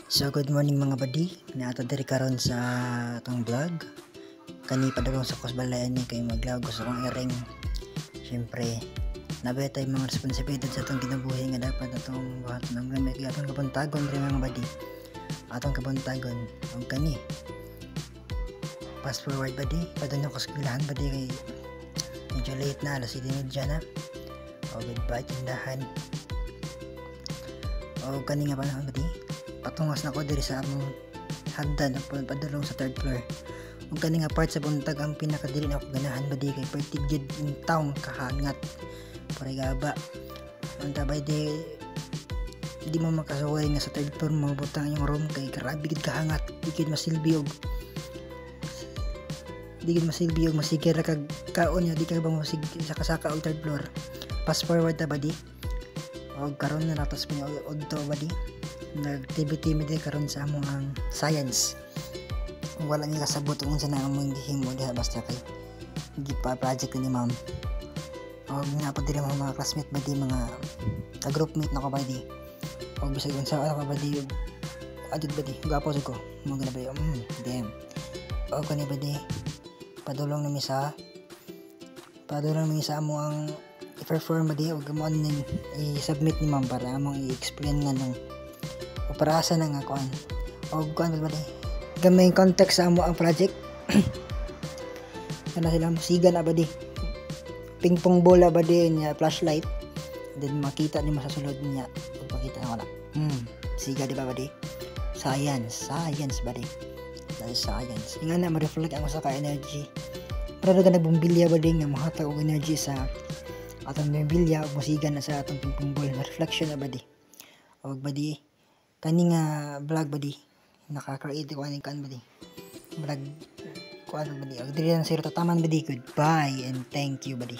So good morning mga buddy, nato diri karon sa atong vlog. Kani padulong sa kusbalayan ni kay maglaw gusto kong iring. Syempre, nabay tay mga responsibilidad sa atong kinabuhi nga dapat atong buhat ng gamay kay atong kabuntagon diri mga buddy. Atong kabuntagon ang kani. Fast forward buddy, padulong ko sa eskwelahan buddy kay medyo late na, alas 7:30 na. O goodbye tindahan. O kani nga pala buddy. Patungas na ko diri sa among hagdan padulong sa third floor. Ug kani nga part sa buntag ang pinakadili na ako ganahan ba di kay pertigid in town kahangat. Parigaba. Anta ba di mo makasuway nga sa third floor mo butang yung room kay grabe gid kahangat. Di gid masilbi og masigir ra kag kaon niya di ka ba masig sa kasaka og third floor. Fast forward ta ba di. Og karon na natas mi odto ba di. Nag-activity mi din karon sa among ang science. Wala niya kasabot kung unsa na among gihimo diha basta kay gipa project ni ma'am. Og napod diri mga classmate ba di mga ka-groupmate na ko ba di. Og bisag unsa ka ba di adud ba di gapo ko mo gina ba damn. Og kani ba di padulong nami sa amo ang i-perform ba di og mo i-submit ni ma'am para among i-explain nga nung para asa na nga kuan o kuan ba di gamay context sa amo ang project. Kana sila musiga na ba di ping pong bola ba di niya flashlight then makita ni sa sulod niya ug makita na wala siga di ba di science ba di science nga na ma-reflect ang usa ka energy para ka nagbumbilya ba di nga mahatag og energy sa atong bumbilya ug musiga na sa atong ping pong bola reflection na ba di og ba di kani nga vlog ba di nakaka-create ko ani kan ba di vlog ko ano ba di og diri lang sir tataman ba di goodbye and thank you ba di.